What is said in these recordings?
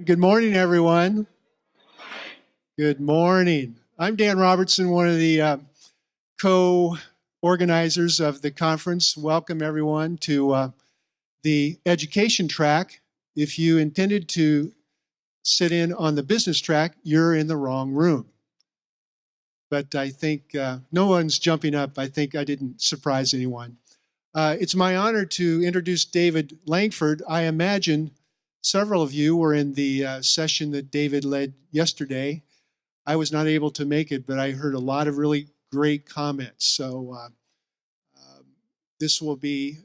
Good morning, everyone. Good morning. I'm Dan Robertson, one of the co-organizers of the conference. Welcome, everyone, to the education track. If you intended to sit in on the business track, you're in the wrong room. But I think no one's jumping up. I think I didn't surprise anyone. It's my honor to introduce David Langford. I imagine several of you were in the session that David led yesterday. I was not able to make it, but I heard a lot of really great comments. So this will be,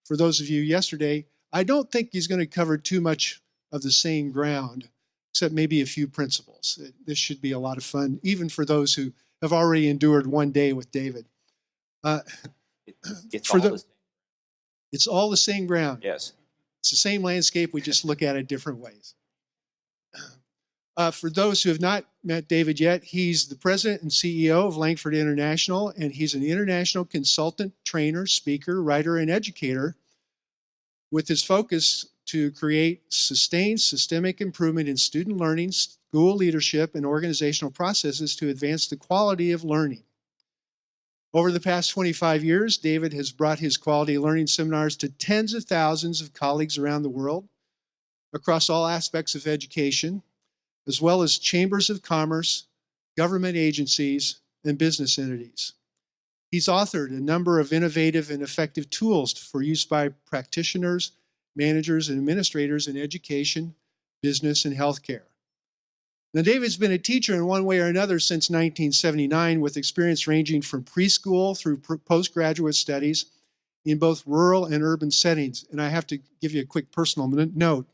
for those of you yesterday, I don't think he's going to cover too much of the same ground, except maybe a few principles. This should be a lot of fun, even for those who have already endured one day with David. It's all the same ground. Yes. It's the same landscape, we just look at it different ways. For those who have not met David yet, he's the president and CEO of Langford International, and he's an international consultant, trainer, speaker, writer, and educator with his focus to create sustained systemic improvement in student learning, school leadership, and organizational processes to advance the quality of learning. Over the past 25 years, David has brought his quality learning seminars to tens of thousands of colleagues around the world across all aspects of education, as well as chambers of commerce, government agencies, and business entities. He's authored a number of innovative and effective tools for use by practitioners, managers, and administrators in education, business, and healthcare. Now, David's been a teacher in one way or another since 1979, with experience ranging from preschool through postgraduate studies in both rural and urban settings. And I have to give you a quick personal note.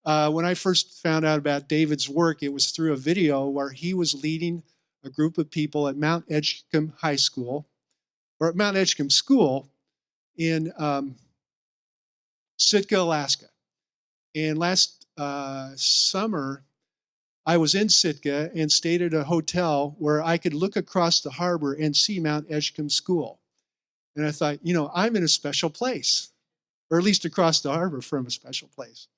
When I first found out about David's work, it was through a video where he was leading a group of people at Mount Edgecumbe High School, or at Mount Edgecumbe School in Sitka, Alaska. And last summer, I was in Sitka and stayed at a hotel where I could look across the harbor and see Mount Edgecumbe School. And I thought, you know, I'm in a special place, or at least across the harbor from a special place.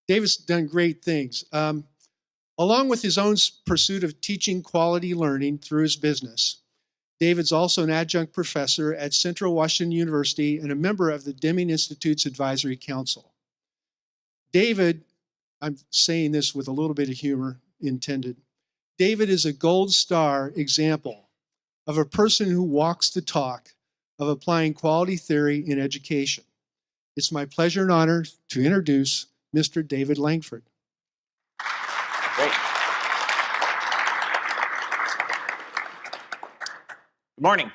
David's done great things. Along with his own pursuit of teaching quality learning through his business, David's also an adjunct professor at Central Washington University and a member of the Deming Institute's Advisory Council. David, I'm saying this with a little bit of humor intended, David is a gold star example of a person who walks the talk of applying quality theory in education. It's my pleasure and honor to introduce Mr. David Langford. Great. Good morning.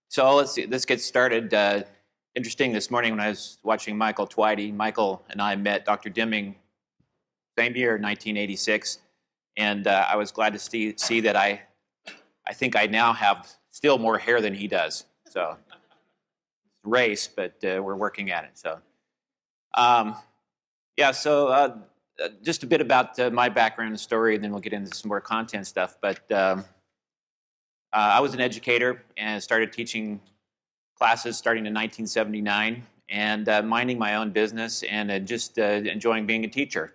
So let's get started. Interesting this morning when I was watching Michael Twitty. Michael and I met Dr. Deming same year, 1986, and I was glad to see that I think I now have still more hair than he does. So it's a race, but we're working at it. So. Just a bit about my background and story, and then we'll get into some more content stuff. But I was an educator and started teaching classes starting in 1979 and minding my own business and just enjoying being a teacher.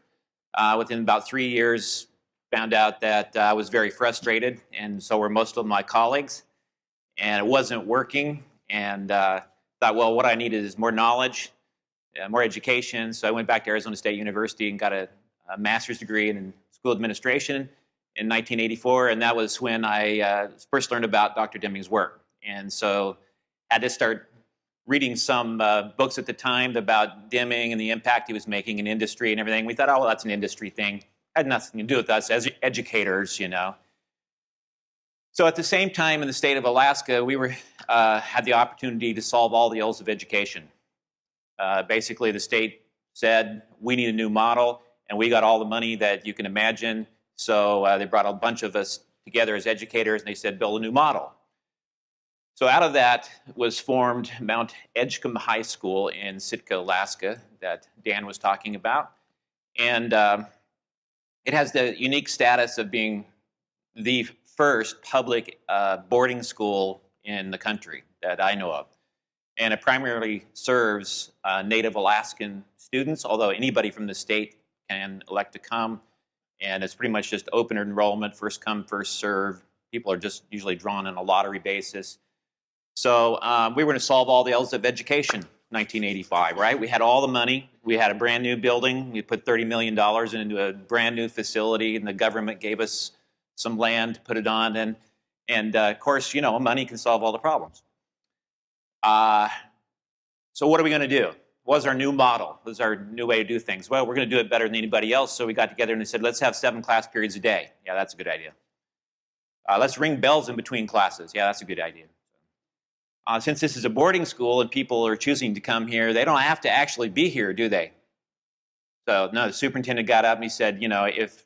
Within about 3 years, found out that I was very frustrated, and so were most of my colleagues, and it wasn't working, and thought, well, what I needed is more knowledge, more education. So I went back to Arizona State University and got a master's degree in school administration in 1984, and that was when I first learned about Dr. Deming's work. And so I had to start reading some books at the time about Deming and the impact he was making in industry and everything. We thought, oh, well, that's an industry thing. Had nothing to do with us as educators, you know. So at the same time in the state of Alaska, we had the opportunity to solve all the ills of education. Basically, the state said, we need a new model, and we got all the money that you can imagine. So they brought a bunch of us together as educators, and they said, build a new model. So out of that was formed Mount Edgecumbe High School in Sitka, Alaska, that Dan was talking about. And it has the unique status of being the first public boarding school in the country that I know of. and it primarily serves Native Alaskan students, although anybody from the state can elect to come, and it's pretty much just open enrollment, first come, first serve. People are just usually drawn on a lottery basis. So we were going to solve all the ills of education. 1985, right? We had all the money. We had a brand new building. We put $30 million into a brand new facility, and the government gave us some land to put it on. And of course, you know, money can solve all the problems. So what are we going to do? What was our new model? What was our new way to do things? Well, we're going to do it better than anybody else. So we got together and they said, let's have 7 class periods a day. Yeah, that's a good idea. Let's ring bells in between classes. Yeah, that's a good idea. Since this is a boarding school and people are choosing to come here, they don't have to actually be here, do they? So no, the superintendent got up and he said, you know, if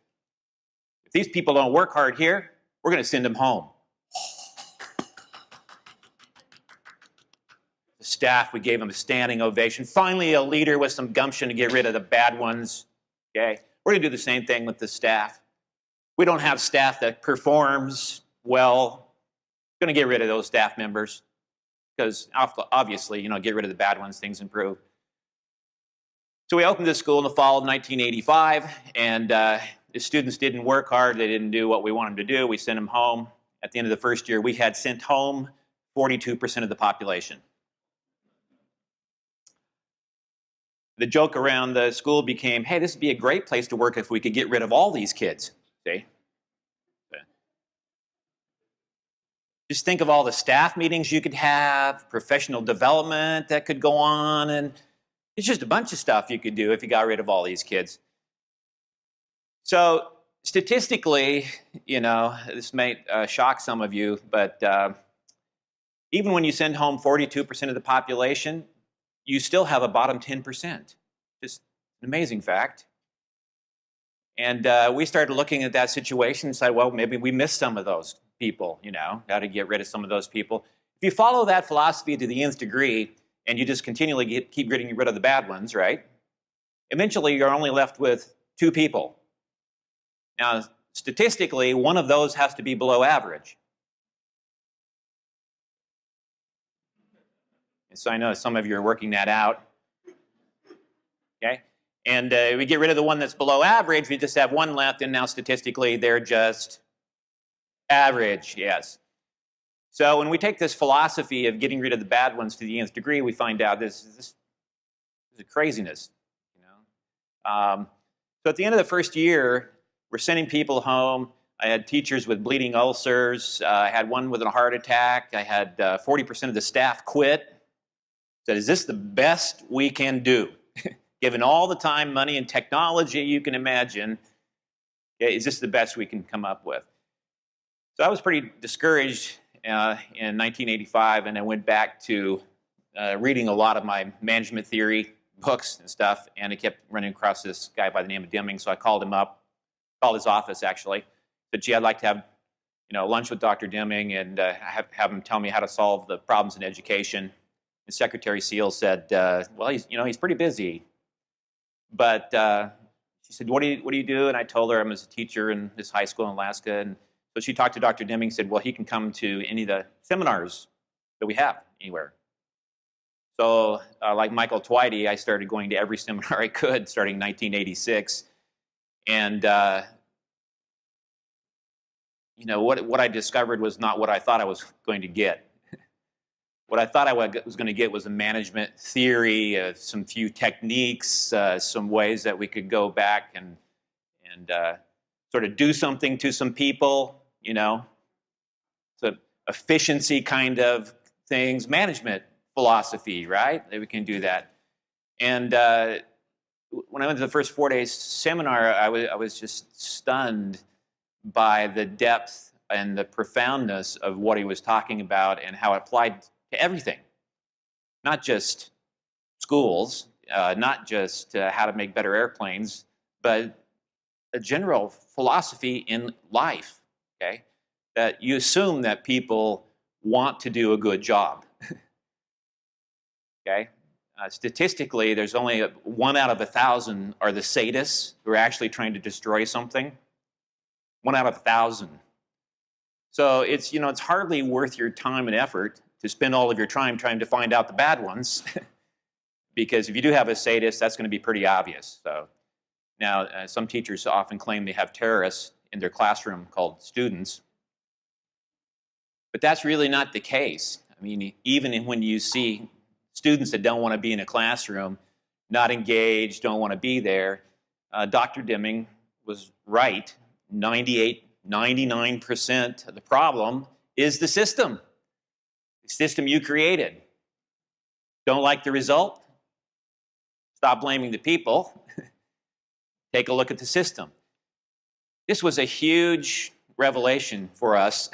these people don't work hard here, we're going to send them home. The staff, we gave them a standing ovation. Finally, a leader with some gumption to get rid of the bad ones. Okay, we're going to do the same thing with the staff. We don't have staff that performs well. We're going to get rid of those staff members. Because obviously, you know, get rid of the bad ones, things improve. So we opened this school in the fall of 1985, and the students didn't work hard. They didn't do what we wanted them to do. We sent them home. At the end of the first year, we had sent home 42% of the population. The joke around the school became, hey, this would be a great place to work if we could get rid of all these kids. See? Just think of all the staff meetings you could have, professional development that could go on, and it's just a bunch of stuff you could do if you got rid of all these kids. So statistically, you know, this may shock some of you, but even when you send home 42% of the population, you still have a bottom 10%. Just an amazing fact. And we started looking at that situation and said, well, maybe we missed some of those people, you know, got to get rid of some of those people. If you follow that philosophy to the nth degree and you just continually keep getting rid of the bad ones, right, eventually you're only left with 2 people. Now, statistically, one of those has to be below average. And so I know some of you are working that out. Okay? And we get rid of the one that's below average, we just have 1 left, and now statistically they're just average, yes. So when we take this philosophy of getting rid of the bad ones to the nth degree, we find out this is craziness. You know? So at the end of the first year, we're sending people home. I had teachers with bleeding ulcers. I had one with a heart attack. I had 40% of the staff quit. Said, is this the best we can do? Given all the time, money, and technology you can imagine, is this the best we can come up with? So I was pretty discouraged in 1985, and I went back to reading a lot of my management theory books and stuff, and I kept running across this guy by the name of Deming, so I called him up, called his office actually, said, gee, I'd like to have lunch with Dr. Deming and have him tell me how to solve the problems in education. And Secretary Seal said, well, he's pretty busy. But she said, what do you do? And I told her I'm a teacher in this high school in Alaska. And so she talked to Dr. Deming and said, well, he can come to any of the seminars that we have anywhere. So like Michael Twitty, I started going to every seminar I could starting in 1986. And what I discovered was not what I thought I was going to get. What I thought I was going to get was a management theory, some few techniques, some ways that we could go back and sort of do something to some people, so efficiency kind of things, management philosophy, right? That we can do that. And when I went to the first 4-day seminar, I was just stunned by the depth and the profoundness of what he was talking about and how it applied to everything, not just schools, not just how to make better airplanes, but a general philosophy in life, okay? That you assume that people want to do a good job, okay? Statistically, there's only 1 out of 1,000 are the sadists who are actually trying to destroy something. 1 out of 1,000. So it's hardly worth your time and effort to spend all of your time trying to find out the bad ones. Because if you do have a sadist, that's going to be pretty obvious. So now, some teachers often claim they have terrorists in their classroom called students. But that's really not the case. I mean, even when you see students that don't want to be in a classroom, not engaged, don't want to be there, Dr. Deming was right. 99% of the problem is the system you created. Don't like the result? Stop blaming the people. Take a look at the system. This was a huge revelation for us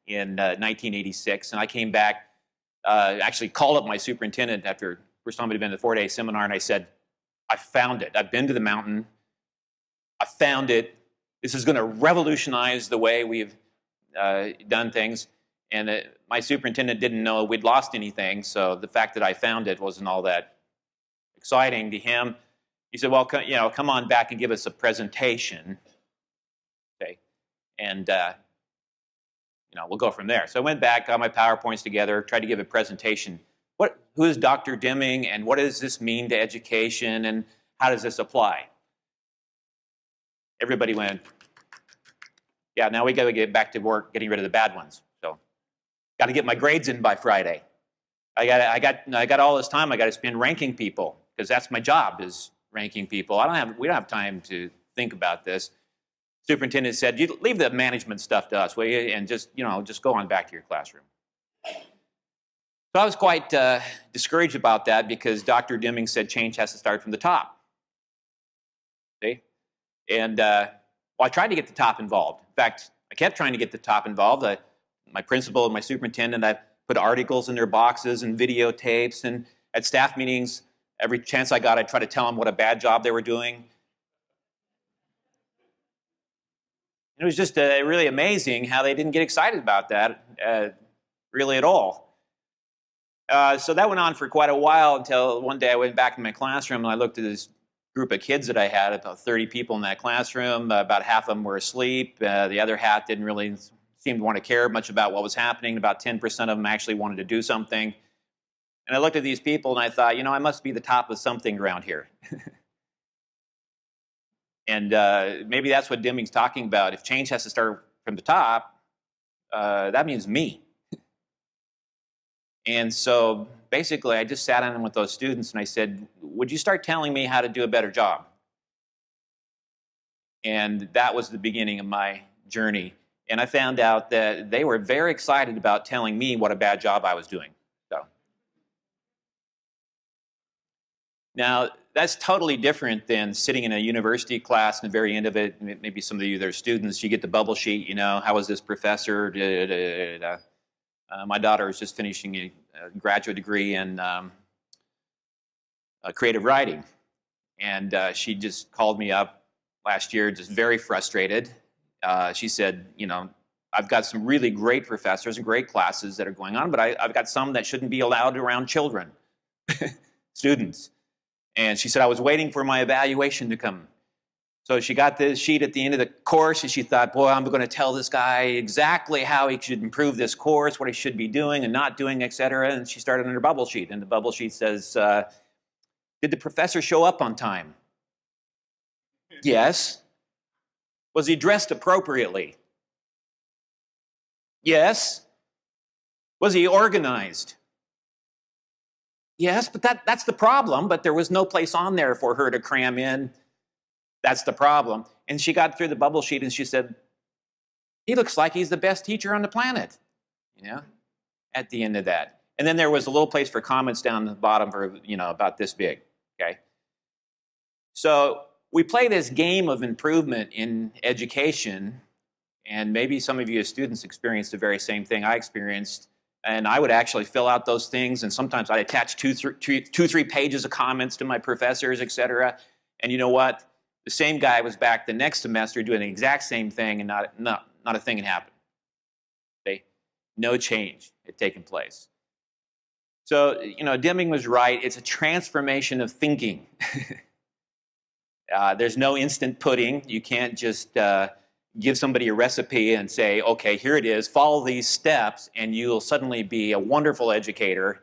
in 1986, and I came back, actually called up my superintendent after first time I'd been to the 4-day seminar, and I said, I found it. I've been to the mountain. I found it. This is going to revolutionize the way we've done things. And my superintendent didn't know we'd lost anything, so the fact that I found it wasn't all that exciting to him. He said, well, come on back and give us a presentation. Okay. And, we'll go from there. So I went back, got my PowerPoints together, tried to give a presentation. Who is Dr. Deming, and what does this mean to education, and how does this apply? Everybody went, yeah, now we got to get back to work getting rid of the bad ones. So got to get my grades in by Friday. I got all this time I got to spend ranking people, because that's my job, is ranking people. We don't have time to think about this. Superintendent said, you leave the management stuff to us, will you? And just go on back to your classroom. So I was quite discouraged about that, because Dr. Deming said change has to start from the top. See? And I tried to get the top involved. In fact, I kept trying to get the top involved. My principal and my superintendent, I put articles in their boxes and videotapes, and at staff meetings, every chance I got, I'd try to tell them what a bad job they were doing. It was just really amazing how they didn't get excited about that, really at all. So that went on for quite a while, until one day I went back in my classroom and I looked at this group of kids that I had, about 30 people in that classroom. About half of them were asleep. The other half didn't really seem to want to care much about what was happening. About 10% of them actually wanted to do something. And I looked at these people and I thought, I must be the top of something around here. And maybe that's what Deming's talking about. If change has to start from the top, that means me. And so basically, I just sat down with those students and I said, would you start telling me how to do a better job? And that was the beginning of my journey. And I found out that they were very excited about telling me what a bad job I was doing. So now, that's totally different than sitting in a university class, and at the very end of it, maybe some of you that are students, you get the bubble sheet, how was this professor? My daughter is just finishing a graduate degree in creative writing. And she just called me up last year, just very frustrated. She said, I've got some really great professors and great classes that are going on, but I've got some that shouldn't be allowed around children, students. And she said, I was waiting for my evaluation to come. So she got this sheet at the end of the course, and she thought, boy, I'm going to tell this guy exactly how he should improve this course, what he should be doing and not doing, etc. And she started on her bubble sheet. And the bubble sheet says, did the professor show up on time? Yes. Was he dressed appropriately? Yes. Was he organized? Yes, but that's the problem. But there was no place on there for her to cram in. That's the problem. And she got through the bubble sheet and she said, he looks like he's the best teacher on the planet, at the end of that. And then there was a little place for comments down the bottom for, about this big, okay? So we play this game of improvement in education, and maybe some of you as students experienced the very same thing I experienced. And I would actually fill out those things, and sometimes I'd attach two, 3 pages of comments to my professors, etc. And you know what? The same guy was back the next semester doing the exact same thing, and not a thing had happened. Okay? No change had taken place. So, Deming was right. It's a transformation of thinking. There's no instant pudding. You can't just give somebody a recipe and say, okay, here it is, follow these steps, and you'll suddenly be a wonderful educator,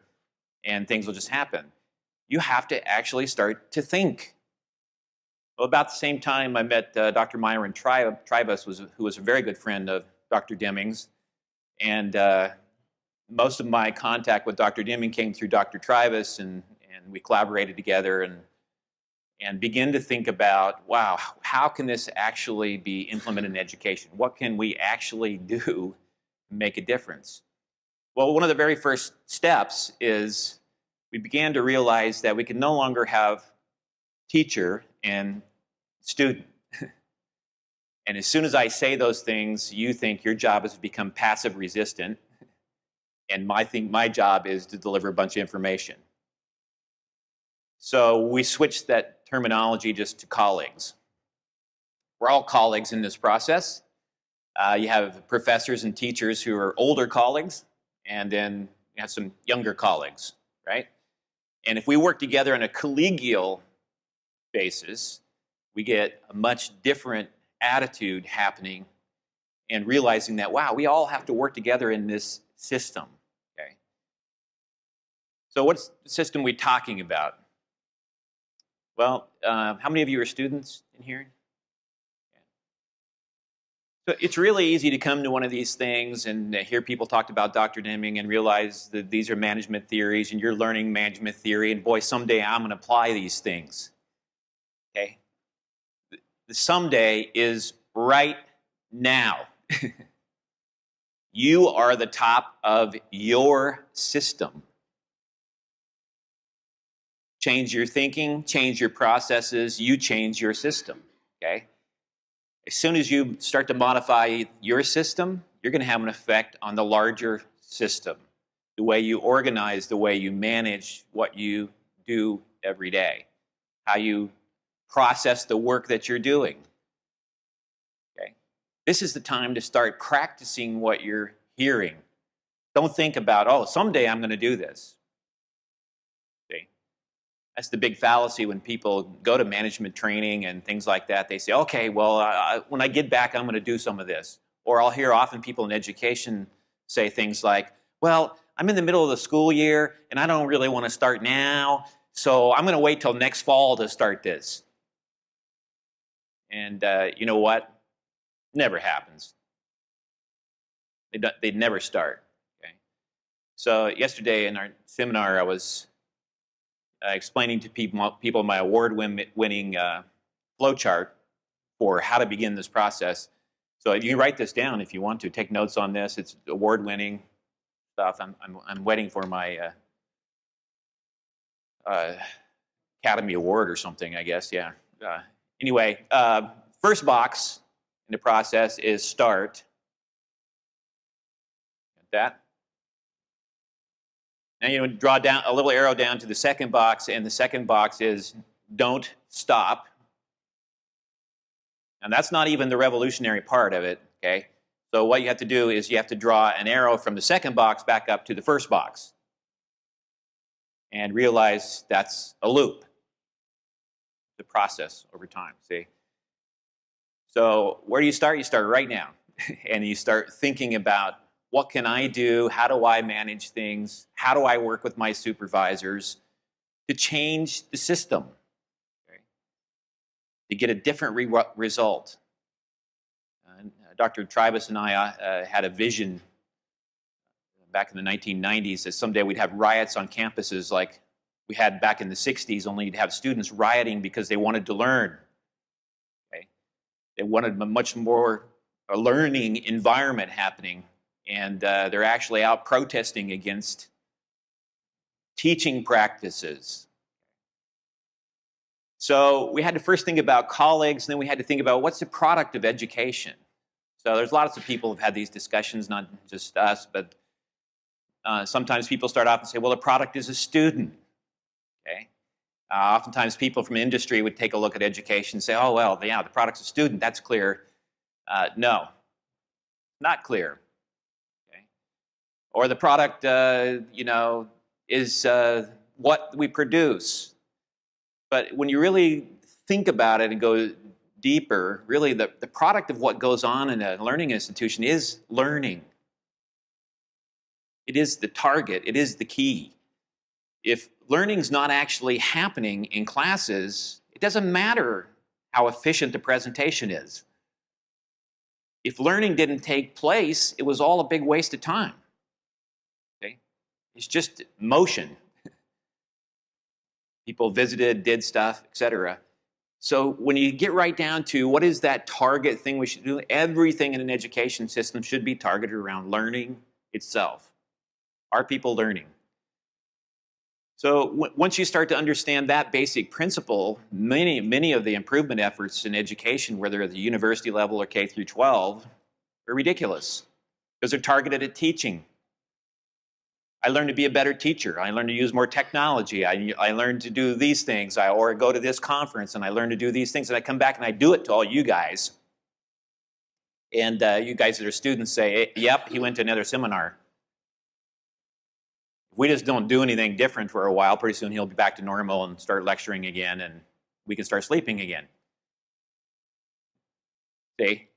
and things will just happen. You have to actually start to think. Well, about the same time, I met Dr. Myron Tribus, who was a very good friend of Dr. Deming's, and most of my contact with Dr. Deming came through Dr. Tribus, and we collaborated together and begin to think about, wow, how can this actually be implemented in education? What can we actually do to make a difference? Well, one of the very first steps is we began to realize that we could no longer have teacher and student. And as soon as I say those things, you think your job is to become passive resistant, and I think my job is to deliver a bunch of information. So we switched that terminology just to colleagues. We're all colleagues in this process. You have professors and teachers who are older colleagues, and then you have some younger colleagues, right? And if we work together on a collegial basis, we get a much different attitude happening and realizing that, wow, we all have to work together in this system, okay? So what's the system we're talking about? Well, how many of you are students in here? So it's really easy to come to one of these things and hear people talk about Dr. Deming and realize that these are management theories and you're learning management theory, and boy, someday I'm going to apply these things. Okay? The someday is right now. You are the top of your system. Change your thinking, change your processes, you change your system, okay? As soon as you start to modify your system, you're going to have an effect on the larger system, the way you organize, the way you manage what you do every day, how you process the work that you're doing, okay? This is the time to start practicing what you're hearing. Don't think about, oh, someday I'm going to do this. That's the big fallacy when people go to management training and things like that. They say, okay, well, when I get back, I'm going to do some of this. Or I'll hear often people in education say things like, well, I'm in the middle of the school year, and I don't really want to start now, so I'm going to wait till next fall to start this. And you know what? Never happens. They never start. Okay? So yesterday in our seminar, I was explaining to people my award-winning flowchart for how to begin this process. So you can write this down if you want to. Take notes on this. It's award-winning stuff. I'm waiting for my Academy Award or something, I guess. Yeah. Anyway, first box in the process is start. Got that? Now you draw down a little arrow down to the second box, and the second box is don't stop. And that's not even the revolutionary part of it, okay? So what you have to do is you have to draw an arrow from the second box back up to the first box and realize that's a loop, the process over time, see? So where do you start? You start right now, and you start thinking about, what can I do? How do I manage things? How do I work with my supervisors to change the system, okay, to get a different result? Dr. Tribus and I had a vision back in the 1990s that someday we'd have riots on campuses like we had back in the 60s, only you'd have students rioting because they wanted to learn. Okay? They wanted a much more learning environment happening. And they're actually out protesting against teaching practices. So we had to first think about colleagues, and then we had to think about what's the product of education. So there's lots of people who've had these discussions, not just us, but sometimes people start off and say, well, the product is a student. Okay? Oftentimes people from industry would take a look at education and say, oh, well, yeah, the product's a student, that's clear. No, not clear. Or the product, you know, is what we produce. But when you really think about it and go deeper, really the product of what goes on in a learning institution is learning. It is the target. It is the key. If learning's not actually happening in classes, it doesn't matter how efficient the presentation is. If learning didn't take place, it was all a big waste of time. Okay? It's just motion. People visited, did stuff, etc. So when you get right down to what is that target thing we should do, everything in an education system should be targeted around learning itself. Are people learning? So once you start to understand that basic principle, many of the improvement efforts in education, whether at the university level or K through 12, are ridiculous because they're targeted at teaching. I learned to be a better teacher. I learned to use more technology. I learned to do these things. Or go to this conference and I learned to do these things. And I come back and I do it to all you guys. And you guys that are students say, yep, he went to another seminar. If we just don't do anything different for a while, pretty soon he'll be back to normal and start lecturing again and we can start sleeping again. See?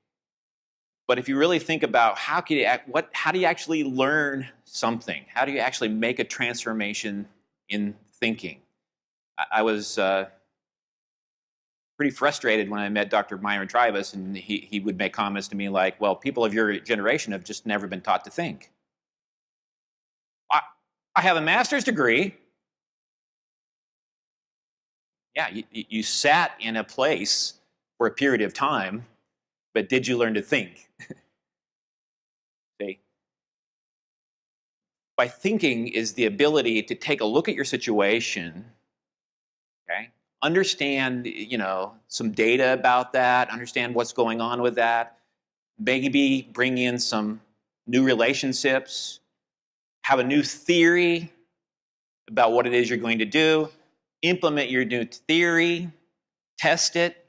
But if you really think about how do you actually learn something? How do you actually make a transformation in thinking? I was pretty frustrated when I met Dr. Myron Tribus, and he would make comments to me like, well, people of your generation have just never been taught to think. I have a master's degree. Yeah, you sat in a place for a period of time, but did you learn to think? See? By thinking is the ability to take a look at your situation, okay? Understand, some data about that, understand what's going on with that, maybe bring in some new relationships, have a new theory about what it is you're going to do, implement your new theory, test it,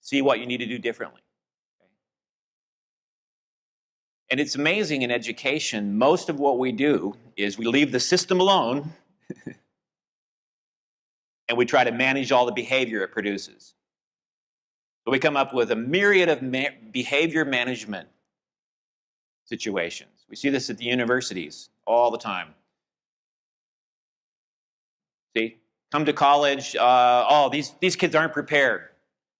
see what you need to do differently. And it's amazing in education, most of what we do is we leave the system alone and we try to manage all the behavior it produces. So we come up with a myriad of behavior management situations. We see this at the universities all the time. See, come to college, these kids aren't prepared.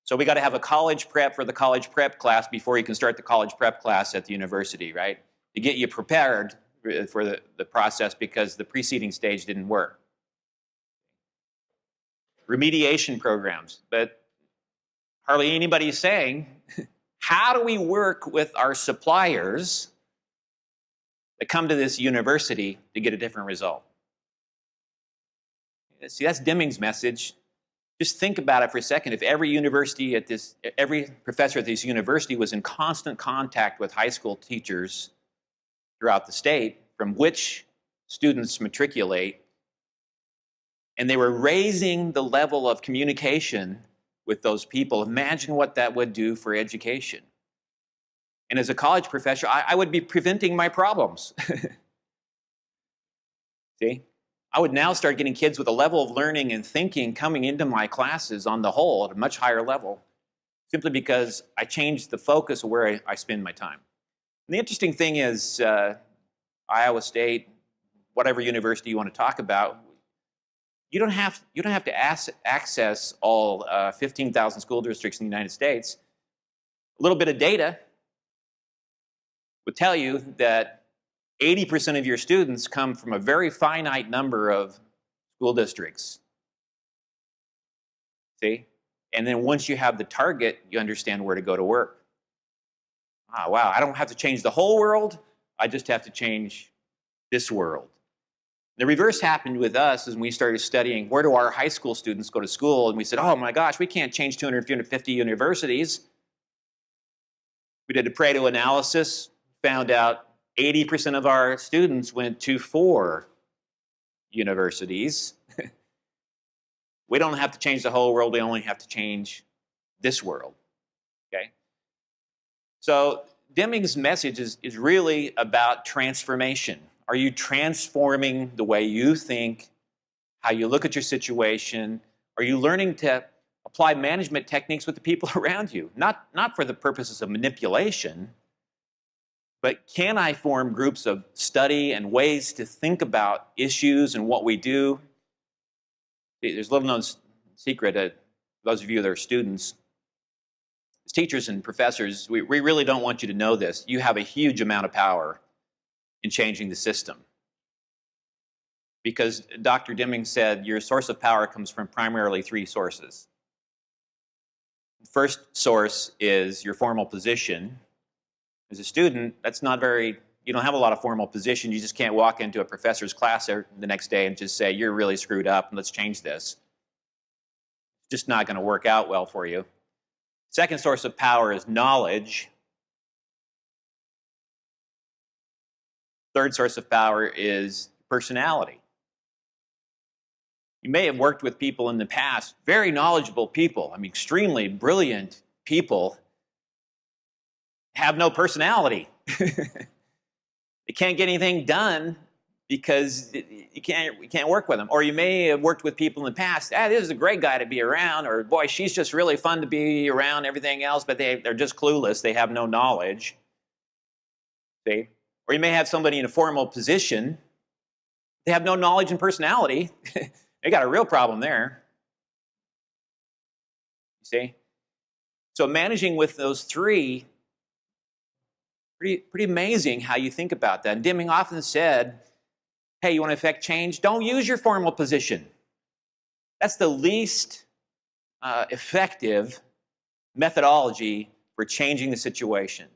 So we got to have a college prep for the college prep class before you can start the college prep class at the university, right? To get you prepared for the process because the preceding stage didn't work. Remediation programs, but hardly anybody is saying, how do we work with our suppliers that come to this university to get a different result? See, that's Deming's message. Just think about it for a second. If every professor at this university was in constant contact with high school teachers throughout the state, from which students matriculate, and they were raising the level of communication with those people, imagine what that would do for education. And as a college professor, I would be preventing my problems. See? I would now start getting kids with a level of learning and thinking coming into my classes on the whole at a much higher level, simply because I changed the focus of where I spend my time. And the interesting thing is, Iowa State, whatever university you want to talk about, you don't have to access all 15,000 school districts in the United States. A little bit of data would tell you that 80% of your students come from a very finite number of school districts. See? And then once you have the target, you understand where to go to work. Wow, I don't have to change the whole world. I just have to change this world. The reverse happened with us as we started studying where do our high school students go to school, and we said, oh my gosh, we can't change 250 universities. We did a Pareto analysis, found out 80% of our students went to 4 universities. We don't have to change the whole world, we only have to change this world, okay? So Deming's message is really about transformation. Are you transforming the way you think, how you look at your situation? Are you learning to apply management techniques with the people around you. Not for the purposes of manipulation, but can I form groups of study and ways to think about issues and what we do? There's a little known secret, those of you that are students, as teachers and professors, we really don't want you to know this. You have a huge amount of power in changing the system. Because Dr. Deming said your source of power comes from primarily three sources. The first source is your formal position. As a student, that's not very, you don't have a lot of formal position. You just can't walk into a professor's class the next day and just say, you're really screwed up and let's change this. It's just not going to work out well for you. Second source of power is knowledge. Third source of power is personality. You may have worked with people in the past, very knowledgeable people, I mean, extremely brilliant people, have no personality. They can't get anything done because you can't work with them. Or you may have worked with people in the past, this is a great guy to be around, or boy, she's just really fun to be around, everything else, but they're just clueless, they have no knowledge. See? Or you may have somebody in a formal position, they have no knowledge and personality. They got a real problem there. You see? So managing with those three, pretty amazing how you think about that. And Deming often said, hey, you want to affect change? Don't use your formal position. That's the least effective methodology for changing the situation.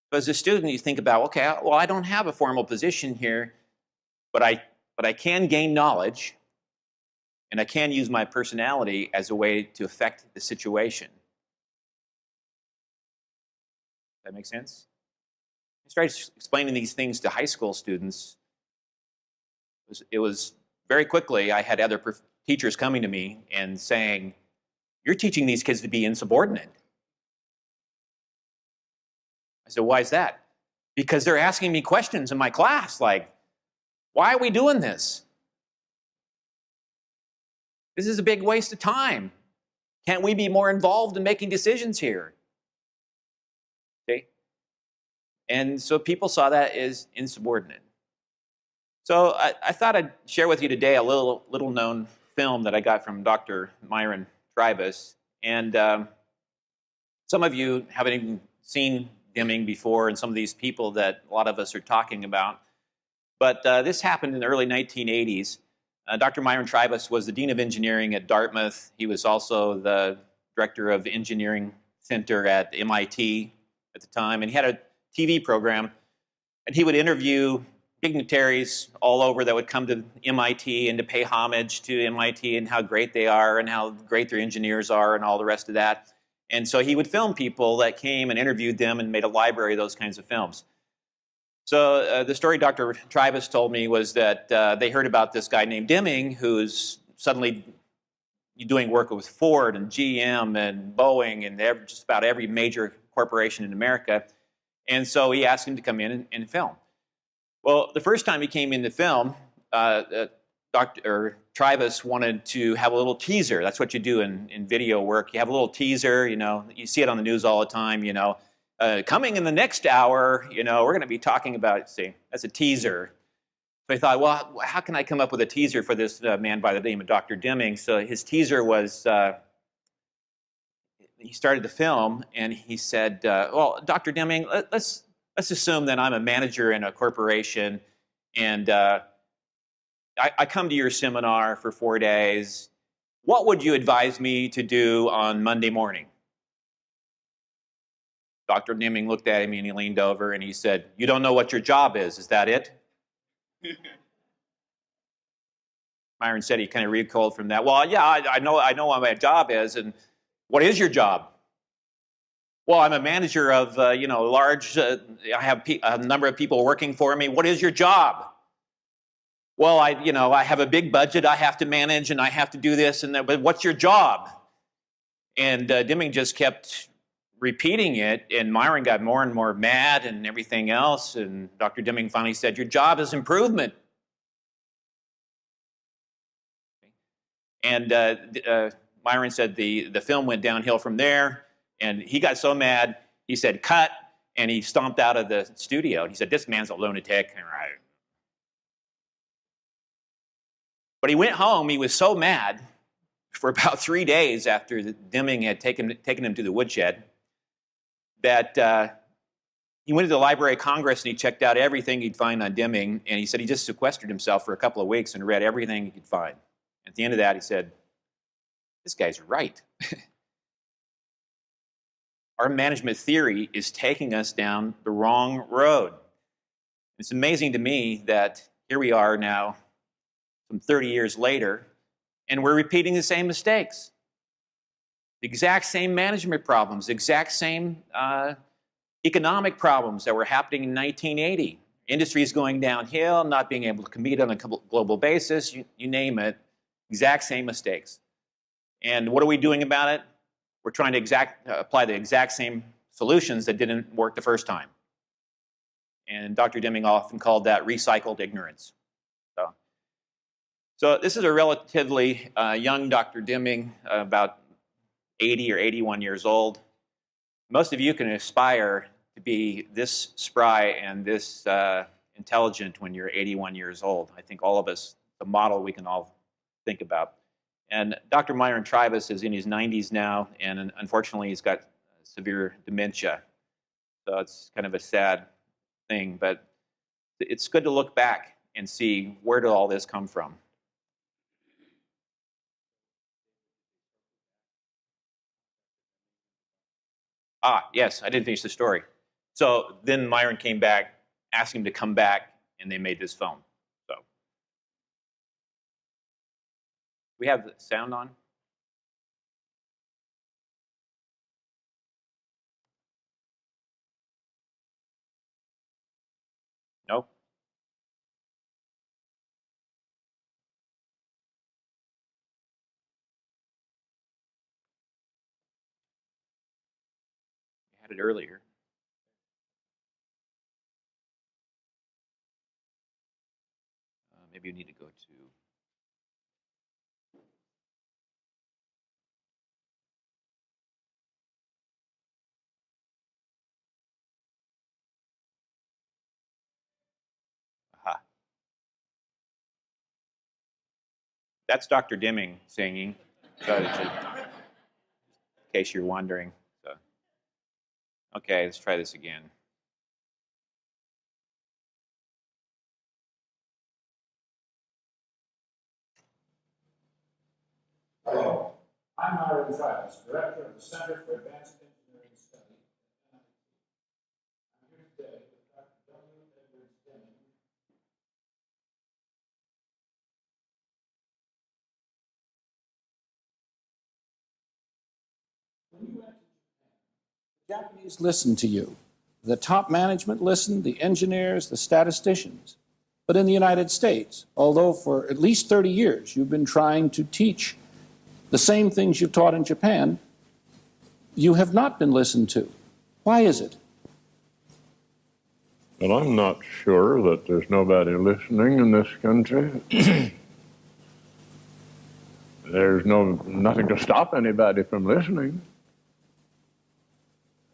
But as a student, you think about, okay, well, I don't have a formal position here, but I can gain knowledge, and I can use my personality as a way to affect the situation. Does that make sense? I started explaining these things to high school students. It was very quickly, I had other teachers coming to me and saying, you're teaching these kids to be insubordinate. I said, why is that? Because they're asking me questions in my class like, why are we doing this? This is a big waste of time. Can't we be more involved in making decisions here? Okay? And so people saw that as insubordinate. So I thought I'd share with you today a little known film that I got from Dr. Myron Tribus. And some of you haven't even seen Deming before, and some of these people that a lot of us are talking about. But this happened in the early 1980s. Dr. Myron Tribus was the Dean of Engineering at Dartmouth. He was also the Director of Engineering Center at MIT at the time. And he had a TV program. And he would interview dignitaries all over that would come to MIT and to pay homage to MIT and how great they are and how great their engineers are and all the rest of that. And so he would film people that came and interviewed them and made a library of those kinds of films. So the story Dr. Tribus told me was that they heard about this guy named Deming who's suddenly doing work with Ford and GM and Boeing and just about every major corporation in America. And so he asked him to come in and film. Well, the first time he came in to film, Dr. Tribus wanted to have a little teaser. That's what you do in video work. You have a little teaser, you know, you see it on the news all the time, you know. Coming in the next hour, you know, we're going to be talking about, see, that's a teaser. So I thought, well, how can I come up with a teaser for this man by the name of Dr. Deming? So his teaser was, he started the film and he said, well, Dr. Deming, let's assume that I'm a manager in a corporation and I come to your seminar for 4 days. What would you advise me to do on Monday morning? Dr. Deming looked at him and he leaned over and he said, you don't know what your job is that it? Myron said he kind of recoiled from that. Well, yeah, I know what my job is, and what is your job? Well, I'm a manager of, you know, large, I have a number of people working for me. What is your job? Well, I have a big budget I have to manage and I have to do this and that, but what's your job? And Deming just kept repeating it, and Myron got more and more mad and everything else, and Dr. Deming finally said, your job is improvement. And Myron said the film went downhill from there, and he got so mad, he said, cut, and he stomped out of the studio. He said, this man's a lunatic. But he went home, he was so mad for about 3 days after Deming had taken him to the woodshed that he went to the Library of Congress and he checked out everything he'd find on Deming, and he said he just sequestered himself for a couple of weeks and read everything he could find. At the end of that, he said, this guy's right. Our management theory is taking us down the wrong road. It's amazing to me that here we are now, some 30 years later, and we're repeating the same mistakes. The exact same management problems, the exact same economic problems that were happening in 1980. Industry is going downhill, not being able to compete on a global basis, you name it, exact same mistakes. And what are we doing about it? We're trying to apply the exact same solutions that didn't work the first time. And Dr. Deming often called that recycled ignorance. So this is a relatively young Dr. Deming, about 80 or 81 years old. Most of you can aspire to be this spry and this intelligent when you're 81 years old. I think all of us, the model we can all think about. And Dr. Myron Tribus is in his 90s now, and unfortunately he's got severe dementia. So it's kind of a sad thing, but it's good to look back and see where did all this come from. Yes, I didn't finish the story. So then Myron came back, asked him to come back, and they made this film. So we have the sound on? No? We had it earlier. Maybe you need to go to... Aha. That's Dr. Deming singing, so in case you're wondering. So. Okay, let's try this again. Hello, I'm Myron Tribus, Director of the Center for Advanced Engineering Study at MIT. I'm here today with Dr. W. Edward Deming. When you went to Japan, the Japanese listened to you. The top management listened, the engineers, the statisticians. But in the United States, although for at least 30 years you've been trying to teach the same things you've taught in Japan, you have not been listened to. Why is it? Well, I'm not sure that there's nobody listening in this country. There's nothing to stop anybody from listening.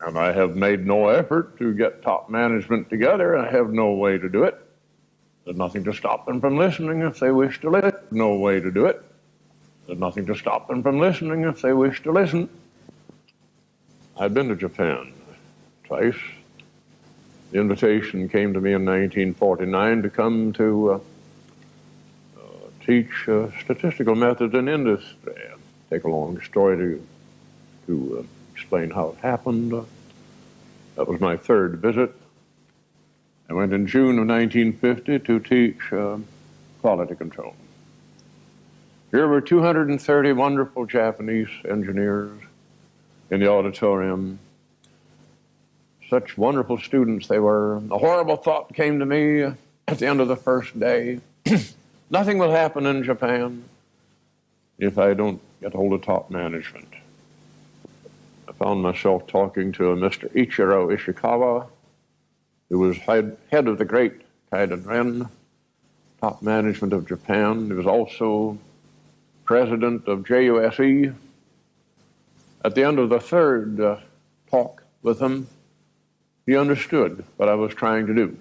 And I have made no effort to get top management together. I have no way to do it. There's nothing to stop them from listening if they wish to listen. No way to do it. There's nothing to stop them from listening if they wish to listen. I've been to Japan twice. The invitation came to me in 1949 to come to teach statistical methods in industry. Take a long story to explain how it happened. That was my third visit. I went in June of 1950 to teach quality control. Here were 230 wonderful Japanese engineers in the auditorium. Such wonderful students they were. A horrible thought came to me at the end of the first day. Nothing will happen in Japan if I don't get hold of top management. I found myself talking to a Mr. Ichiro Ishikawa, who was head of the great Kaiden-ren, top management of Japan. He was also president of JUSE, At the end of the third talk with him, he understood what I was trying to do.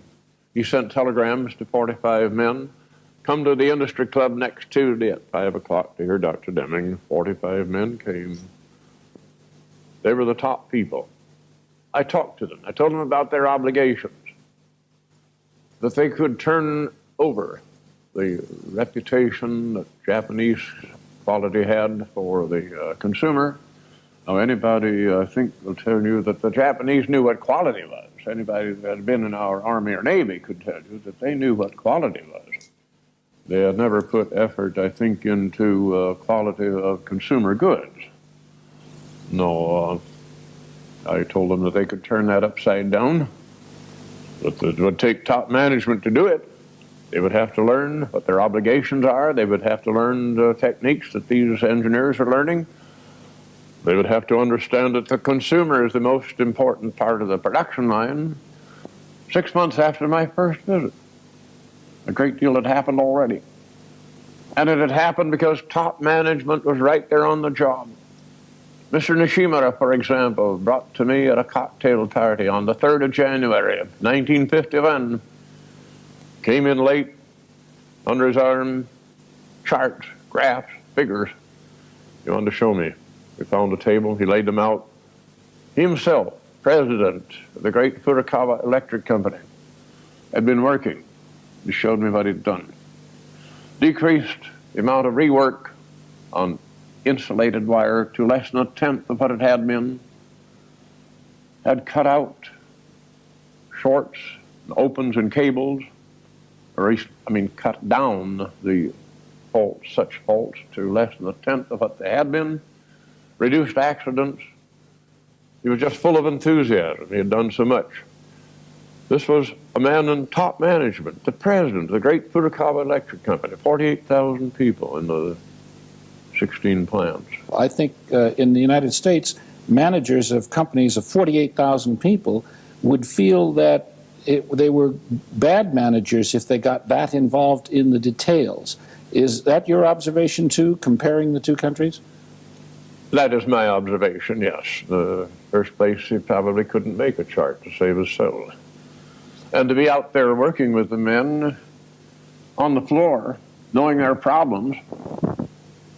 He sent telegrams to 45 men, come to the industry club next Tuesday at 5 o'clock to hear Dr. Deming. 45 men came. They were the top people. I talked to them. I told them about their obligations, that they could turn over the reputation that Japanese quality had for the consumer. Now, anybody, I think, will tell you that the Japanese knew what quality was. Anybody that had been in our Army or Navy could tell you that they knew what quality was. They had never put effort, I think, into quality of consumer goods. No, I told them that they could turn that upside down, that it would take top management to do it. They would have to learn what their obligations are. They would have to learn the techniques that these engineers are learning. They would have to understand that the consumer is the most important part of the production line. 6 months after my first visit, a great deal had happened already. And it had happened because top management was right there on the job. Mr. Nishimura, for example, brought to me at a cocktail party on the 3rd of January of 1951, came in late, under his arm, charts, graphs, figures. He wanted to show me. We found a table, he laid them out. He himself, president of the great Furukawa Electric Company, had been working. He showed me what he'd done. Decreased the amount of rework on insulated wire to less than 1/10 of what it had been. Had cut out shorts, opens and cables, or cut down the faults, such faults, to less than 1/10 of what they had been. Reduced accidents. He was just full of enthusiasm. He had done so much. This was a man in top management, the president of the great Furukawa Electric Company, 48,000 people in the 16 plants. I think in the United States, managers of companies of 48,000 people would feel that they were bad managers if they got that involved in the details. Is that your observation too, comparing the two countries? That is my observation, yes. The first place, he probably couldn't make a chart to save his soul. And to be out there working with the men on the floor, knowing their problems,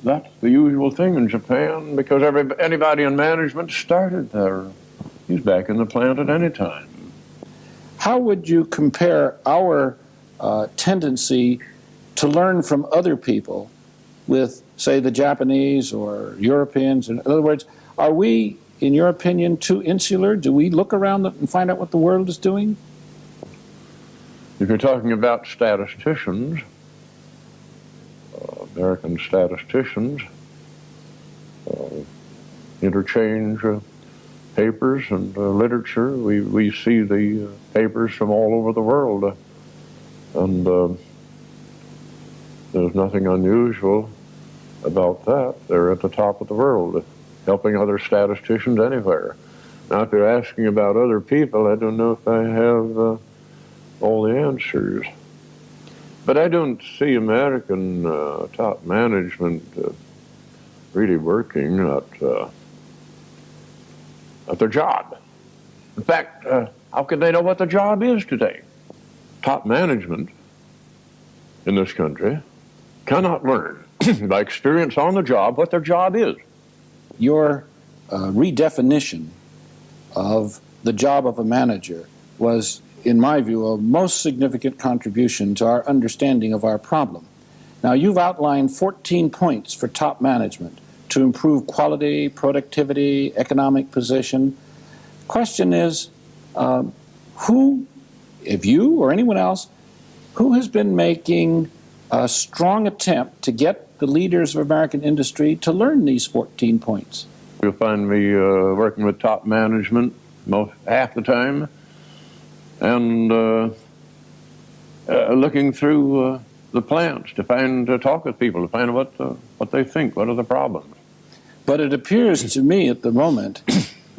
that's the usual thing in Japan, because anybody in management started there. He's back in the plant at any time. How would you compare our tendency to learn from other people with, say, the Japanese or Europeans? In other words, are we, in your opinion, too insular? Do we look around and find out what the world is doing? If you're talking about statisticians, American statisticians interchange papers and literature. We see the papers from all over the world, and there's nothing unusual about that. They're at the top of the world, helping other statisticians anywhere. Now, if you're asking about other people, I don't know if I have all the answers. But I don't see American top management really working at their job. In fact, how could they know what the job is today? Top management in this country cannot learn by experience on the job what their job is. Your redefinition of the job of a manager was, in my view, a most significant contribution to our understanding of our problem. Now, you've outlined 14 points for top management to improve quality, productivity, economic position. Question is, who, if you or anyone else, who has been making a strong attempt to get the leaders of American industry to learn these 14 points? You'll find me working with top management half the time, and looking through the plants to talk with people, to find out what they think, what are the problems. But it appears to me at the moment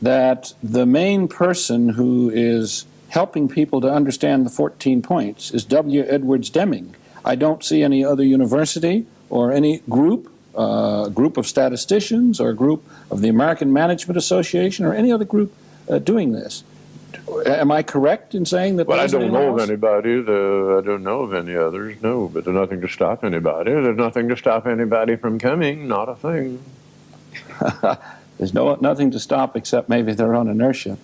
that the main person who is helping people to understand the 14 points is W. Edwards Deming. I don't see any other university or any group a group of statisticians or a group of the American Management Association or any other group doing this. Am I correct in saying that? Well, I don't know of anybody. I don't know of any others. No, but there's nothing to stop anybody. There's nothing to stop anybody from coming. Not a thing. There's nothing to stop except maybe their own inertia.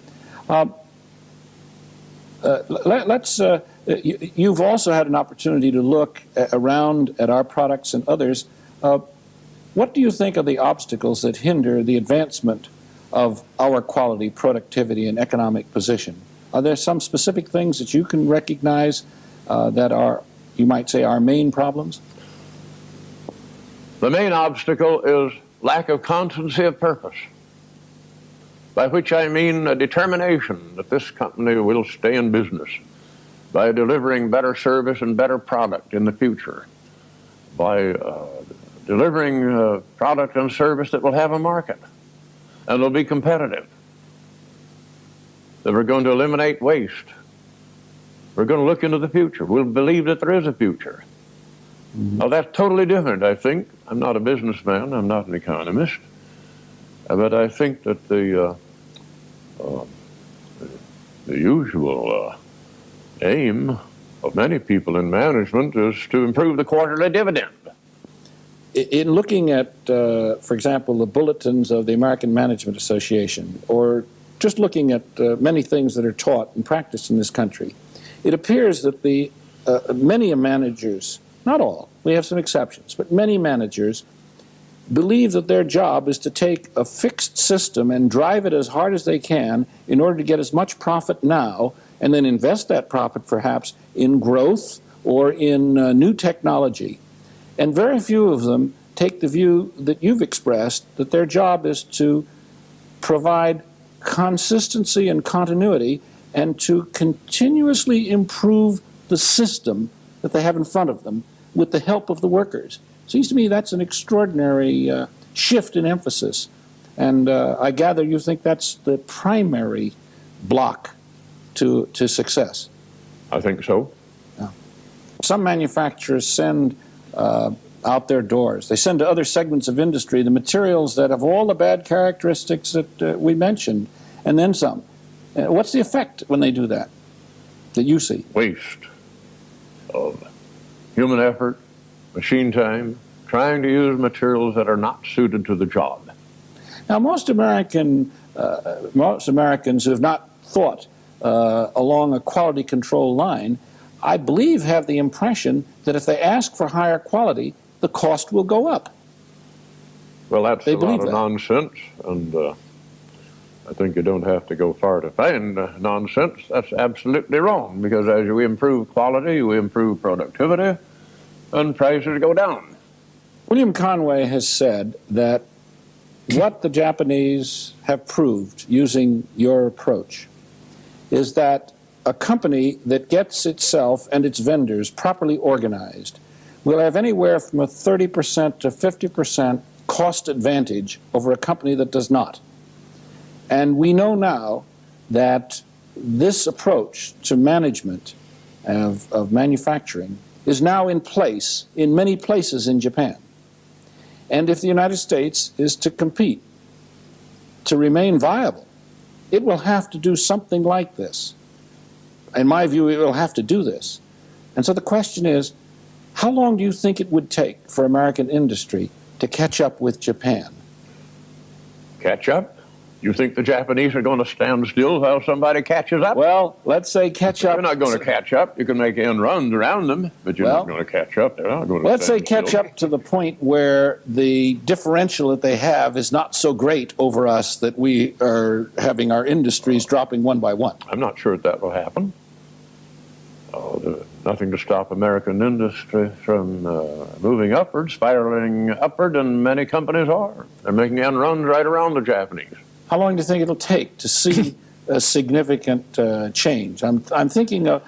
You've also had an opportunity to look around at our products and others. What do you think are the obstacles that hinder the advancement of our quality, productivity, and economic position? Are there some specific things that you can recognize that are, you might say, our main problems? The main obstacle is lack of constancy of purpose, by which I mean a determination that this company will stay in business by delivering better service and better product in the future, by delivering product and service that will have a market and will be competitive, that we're going to eliminate waste. We're going to look into the future. We'll believe that there is a future. Now, that's totally different, I think. I'm not a businessman. I'm not an economist. But I think that the usual aim of many people in management is to improve the quarterly dividend. In looking at, for example, the bulletins of the American Management Association, or just looking at many things that are taught and practiced in this country, it appears that many managers, not all, we have some exceptions, but many managers believe that their job is to take a fixed system and drive it as hard as they can in order to get as much profit now, and then invest that profit perhaps in growth or in new technology. And very few of them take the view that you've expressed, that their job is to provide consistency and continuity and to continuously improve the system that they have in front of them with the help of the workers. Seems to me that's an extraordinary shift in emphasis. And I gather you think that's the primary block to success. I think so. Yeah. Some manufacturers send out their doors. They send to other segments of industry the materials that have all the bad characteristics that we mentioned, and then some. What's the effect when they do that you see? Waste of human effort, machine time, trying to use materials that are not suited to the job. Now, most Americans who have not thought along a quality control line, I believe, have the impression that if they ask for higher quality, the cost will go up. Well, that's a lot of nonsense, and I think you don't have to go far to find nonsense. That's absolutely wrong, because as we improve quality, we improve productivity, and prices go down. William Conway has said that what the Japanese have proved using your approach is that a company that gets itself and its vendors properly organized will have anywhere from a 30% to 50% cost advantage over a company that does not. And we know now that this approach to management of manufacturing is now in place in many places in Japan. And if the United States is to compete, to remain viable, it will have to do something like this. In my view, it will have to do this. And so the question is, how long do you think it would take for American industry to catch up with Japan? Catch up? You think the Japanese are going to stand still while somebody catches up? Well, let's say catch up. You're not going to catch up. You can make end runs around them, but you're not going to catch up. They're not going to let's say catch up to the point where the differential that they have is not so great over us that we are having our industries dropping one by one. I'm not sure that will happen. There's nothing to stop American industry from moving upward, spiraling upward, and many companies are. They're making end runs right around the Japanese. How long do you think it'll take to see a significant change? I'm thinking of,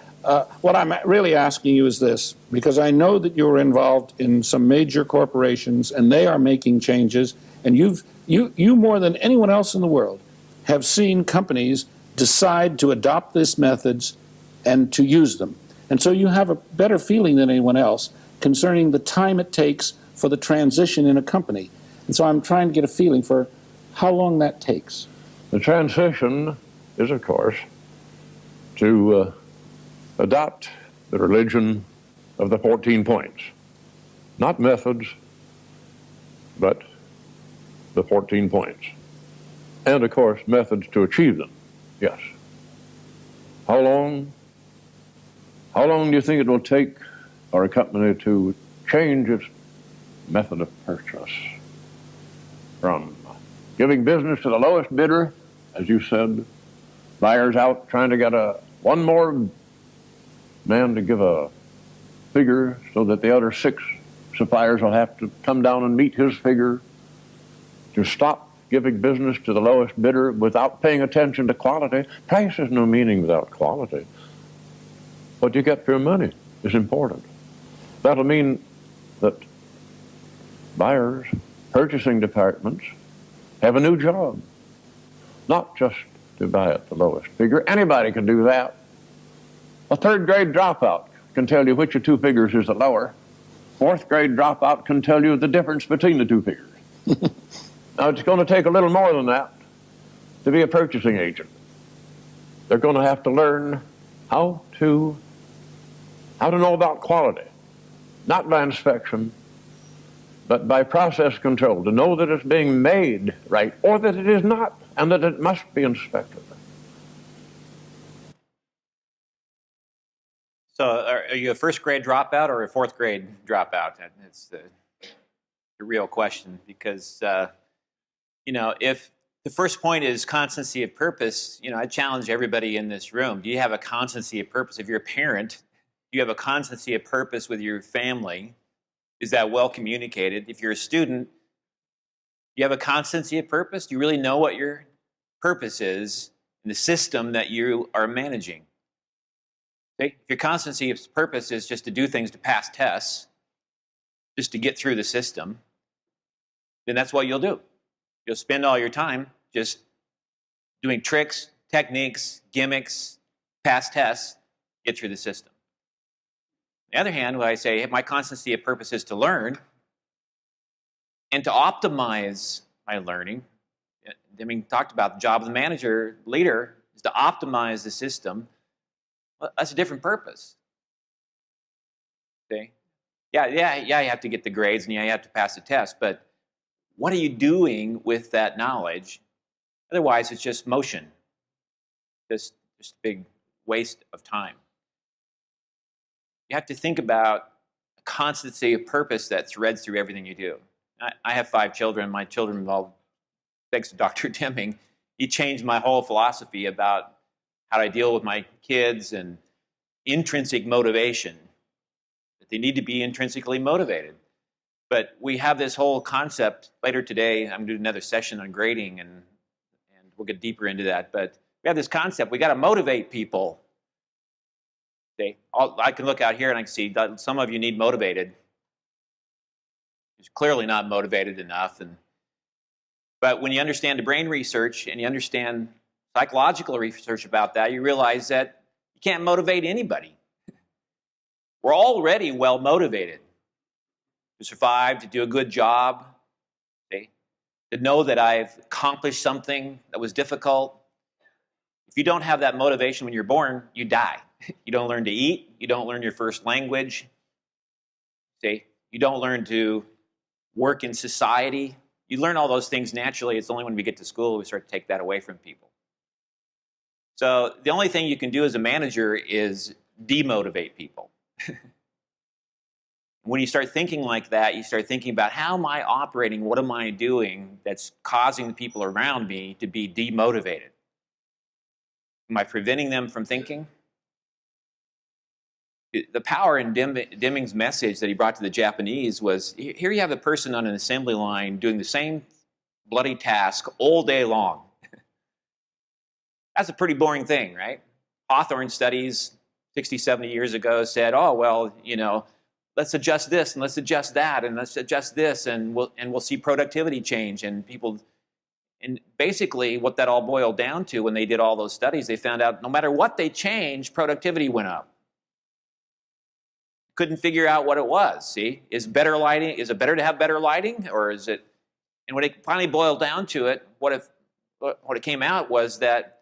what I'm really asking you is this, because I know that you're involved in some major corporations and they are making changes, and you more than anyone else in the world have seen companies decide to adopt these methods and to use them. And so you have a better feeling than anyone else concerning the time it takes for the transition in a company. And so I'm trying to get a feeling for how long that takes. The transition is, of course, to adopt the religion of the 14 points. Not methods, but the 14 points. And, of course, methods to achieve them. Yes. How long do you think it will take for a company to change its method of purchase from giving business to the lowest bidder, as you said, buyers out trying to get one more man to give a figure so that the other 6 suppliers will have to come down and meet his figure, to stop giving business to the lowest bidder without paying attention to quality. Price has no meaning without quality. What you get for your money is important. That'll mean that buyers, purchasing departments have a new job, not just to buy at the lowest figure. Anybody can do that. A 3rd grade dropout can tell you which of 2 figures is the lower. 4th grade dropout can tell you the difference between the 2 figures. Now, it's going to take a little more than that to be a purchasing agent. They're going to have to learn how to know about quality, not by inspection, but by process control, to know that it's being made right or that it is not, and that it must be inspected. So are you a 1st grade dropout or a 4th grade dropout? That's the real question, because if the first point is constancy of purpose, I challenge everybody in this room. Do you have a constancy of purpose? If you're a parent, do you have a constancy of purpose with your family? Is that well communicated? If you're a student, do you have a constancy of purpose? Do you really know what your purpose is in the system that you are managing? Okay? If your constancy of purpose is just to do things to pass tests, just to get through the system, then that's what you'll do. You'll spend all your time just doing tricks, techniques, gimmicks, pass tests, get through the system. On the other hand, when I say, hey, my constancy of purpose is to learn and to optimize my learning. Deming talked about the job of the manager, leader, is to optimize the system. Well, that's a different purpose. Okay? Yeah, you have to get the grades and you have to pass the test, but what are you doing with that knowledge? Otherwise, it's just motion. Just a big waste of time. You have to think about a constancy of purpose that threads through everything you do. I have 5 children. My children, well, thanks to Dr. Deming, he changed my whole philosophy about how I deal with my kids and intrinsic motivation, that they need to be intrinsically motivated. But we have this whole concept. Later today, I'm doing another session on grading, and we'll get deeper into that. But we have this concept. We got to motivate people. Okay? I can look out here and I can see that some of you need motivated. You're clearly not motivated enough. But when you understand the brain research and you understand psychological research about that, you realize that you can't motivate anybody. We're already well motivated to survive, to do a good job, okay? To know that I've accomplished something that was difficult. If you don't have that motivation when you're born, you die. You don't learn to eat. You don't learn your first language. See? You don't learn to work in society. You learn all those things naturally. It's only when we get to school we start to take that away from people. So the only thing you can do as a manager is demotivate people. When you start thinking like that, you start thinking about how am I operating, what am I doing that's causing the people around me to be demotivated? Am I preventing them from thinking? The power in Deming's message that he brought to the Japanese was, here you have a person on an assembly line doing the same bloody task all day long. That's a pretty boring thing, right? Hawthorne studies 60, 70 years ago said, oh, well, let's adjust this and let's adjust that and let's adjust this and we'll see productivity change. And basically what that all boiled down to when they did all those studies, they found out no matter what they changed, productivity went up. couldn't figure out what it was. See, is it better to have better lighting, or is it? And when it finally boiled down to it, what it came out was that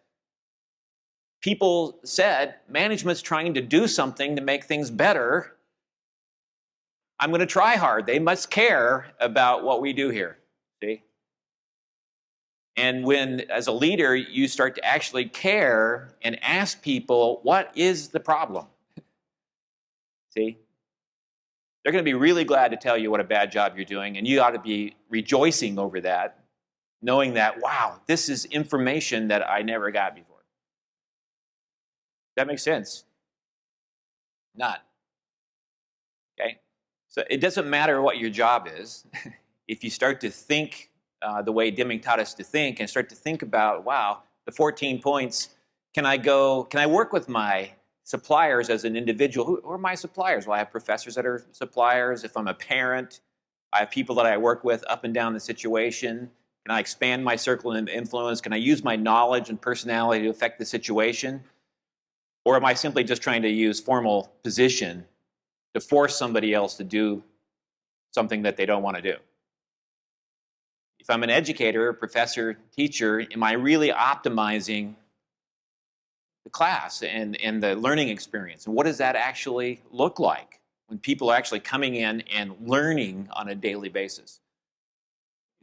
people said management's trying to do something to make things better. I'm going to try hard. They must care about what we do here. See? And when, as a leader, you start to actually care and ask people, what is the problem? See? They're going to be really glad to tell you what a bad job you're doing, and you ought to be rejoicing over that, knowing that, wow, this is information that I never got before. That makes sense? Not. Okay? So it doesn't matter what your job is. If you start to think the way Deming taught us to think, and start to think about, wow, the 14 points, can I work with my suppliers as an individual? Who are my suppliers? Well, I have professors that are suppliers. If I'm a parent, I have people that I work with up and down the situation. Can I expand my circle of influence? Can I use my knowledge and personality to affect the situation? Or am I simply just trying to use formal position to force somebody else to do something that they don't want to do? If I'm an educator, professor, teacher, am I really optimizing the class and the learning experience? And what does that actually look like when people are actually coming in and learning on a daily basis?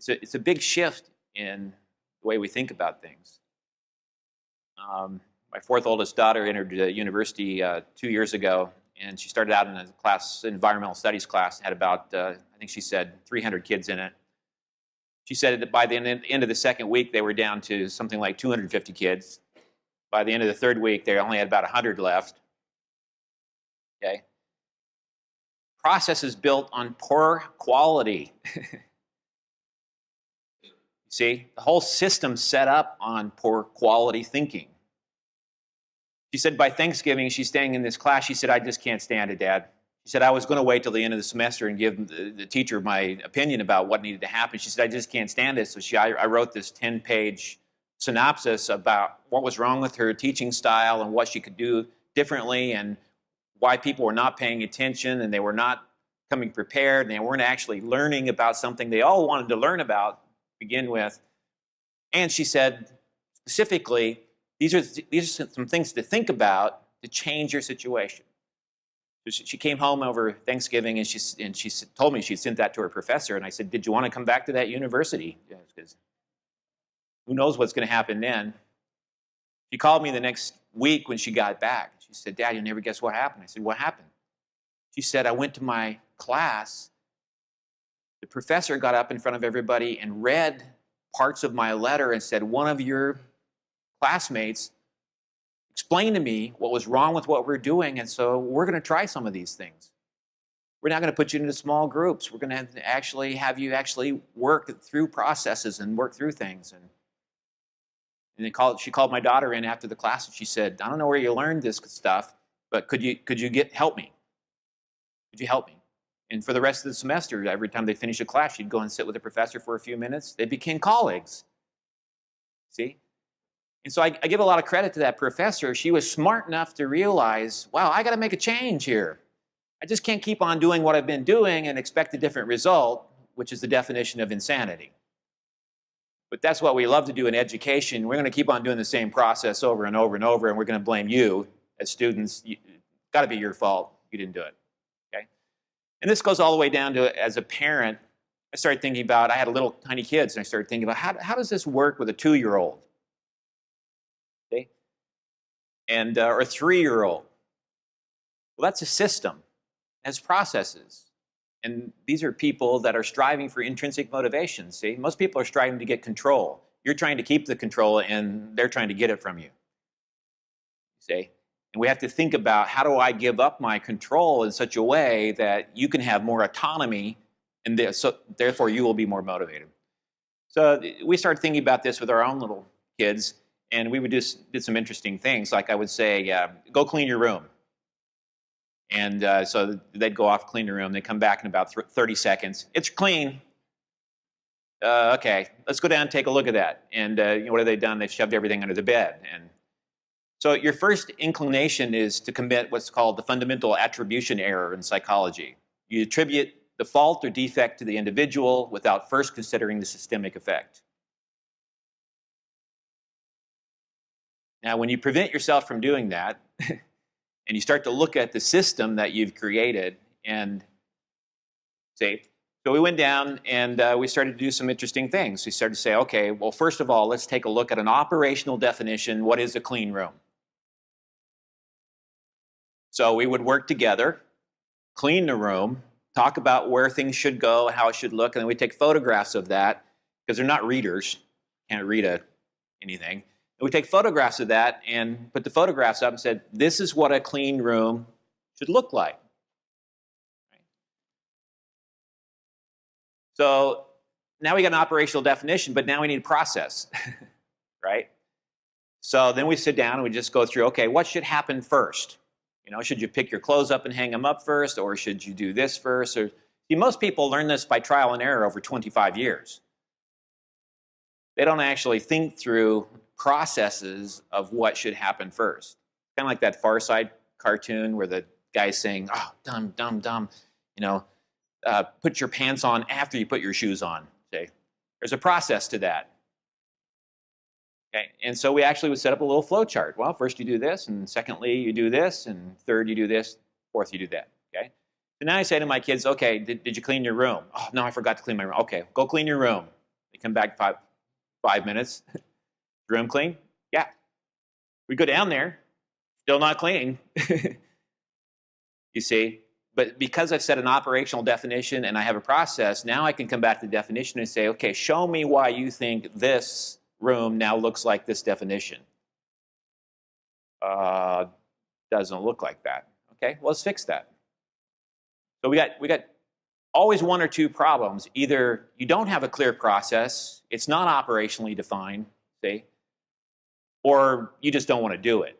It's a big shift in the way we think about things. My fourth oldest daughter entered university 2 years ago, and she started out in a class, environmental studies class, had about, I think she said, 300 kids in it. She said that by the end of the second week, they were down to something like 250 kids. By the end of the third week, they only had about 100 left. Okay? Processes built on poor quality. See, the whole system's set up on poor quality thinking. She said by Thanksgiving, she's staying in this class, she said, I just can't stand it, Dad. She said, I was going to wait till the end of the semester and give the teacher my opinion about what needed to happen. She said, I just can't stand it. So I wrote this 10-page synopsis about what was wrong with her teaching style and what she could do differently, and why people were not paying attention, and they were not coming prepared, and they weren't actually learning about something they all wanted to learn about to begin with. And she said, specifically, these are some things to think about to change your situation. So she came home over Thanksgiving, and she told me she sent that to her professor. And I said, did you want to come back to that university? Because who knows what's going to happen then. She called me the next week when she got back. She said, Dad, you'll never guess what happened. I said, what happened? She said, I went to my class. The professor got up in front of everybody and read parts of my letter and said, one of your classmates explained to me what was wrong with what we're doing, and so we're going to try some of these things. We're not going to put you into small groups. We're going to actually have you actually work through processes and work through things. And she called my daughter in after the class, and she said, I don't know where you learned this stuff, but could you help me? Could you help me? And for the rest of the semester, every time they finished a class, she'd go and sit with the professor for a few minutes. They became colleagues. See? And so I give a lot of credit to that professor. She was smart enough to realize, wow, I got to make a change here. I just can't keep on doing what I've been doing and expect a different result, which is the definition of insanity. But that's what we love to do in education. We're going to keep on doing the same process over and over and over, and we're going to blame you as students. It's got to be your fault. You didn't do it. Okay? And this goes all the way down to, as a parent, I started thinking about, I had little tiny kids, and I started thinking about, how does this work with a 2-year-old? Okay? And, or a 3-year-old? Well, that's a system. It has processes. And these are people that are striving for intrinsic motivation, see? Most people are striving to get control. You're trying to keep the control, and they're trying to get it from you. See? And we have to think about, how do I give up my control in such a way that you can have more autonomy, and so therefore you will be more motivated. So we started thinking about this with our own little kids, and we would did some interesting things. Like I would say, go clean your room. And so they'd go off, clean the room. They'd come back in about 30 seconds. It's clean. Okay, let's go down and take a look at that. And what have they done? They've shoved everything under the bed. And So your first inclination is to commit what's called the fundamental attribution error in psychology. You attribute the fault or defect to the individual without first considering the systemic effect. Now, when you prevent yourself from doing that, and you start to look at the system that you've created and say, so we went down and we started to do some interesting things. We started to say, okay, well, first of all, let's take a look at an operational definition. What is a clean room? So we would work together, clean the room, talk about where things should go, how it should look, and then we take photographs of that because they're not readers, can't read anything. And we take photographs of that and put the photographs up and said, this is what a clean room should look like. So now we got an operational definition, but now we need a process, right? So then we sit down and we just go through, okay, what should happen first? You know, should you pick your clothes up and hang them up first, or should you do this first? Or, see, most people learn this by trial and error over 25 years. They don't actually think through processes of what should happen first. Kind of like that Far Side cartoon where the guy's saying, oh, dumb, dumb, dumb, you know, put your pants on after you put your shoes on. Okay? There's a process to that. Okay, and so we actually would set up a little flow chart. Well, first you do this, and secondly you do this, and third you do this, fourth you do that. Okay, so now I say to my kids, okay, did you clean your room? Oh no, I forgot to clean my room. Okay, go clean your room. They come back five minutes. Room clean? Yeah. We go down there, still not clean. You see, but because I've set an operational definition and I have a process, now I can come back to the definition and say, okay, show me why you think this room now looks like this definition. Doesn't look like that. Okay, well, let's fix that. So we got always one or two problems. Either you don't have a clear process, it's not operationally defined, see, or you just don't want to do it.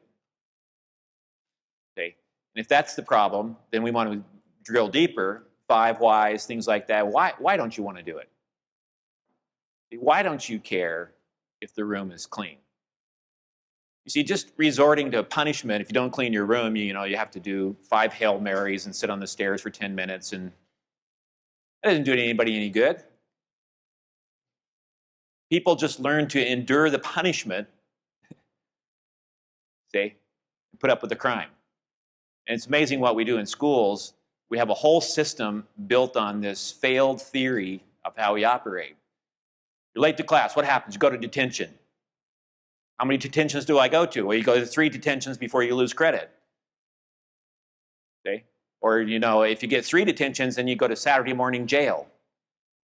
See, and if that's the problem, then we want to drill deeper, 5 whys, things like that. Why don't you want to do it? Why don't you care if the room is clean? You see, just resorting to punishment, if you don't clean your room, you know, you have to do 5 Hail Marys and sit on the stairs for 10 minutes, and that doesn't do anybody any good. People just learn to endure the punishment, see, and put up with the crime. And it's amazing what we do in schools. We have a whole system built on this failed theory of how we operate. You're late to class, what happens? You go to detention. How many detentions do I go to? Well, you go to 3 detentions before you lose credit. Okay? Or, you know, if you get 3 detentions, then you go to Saturday morning jail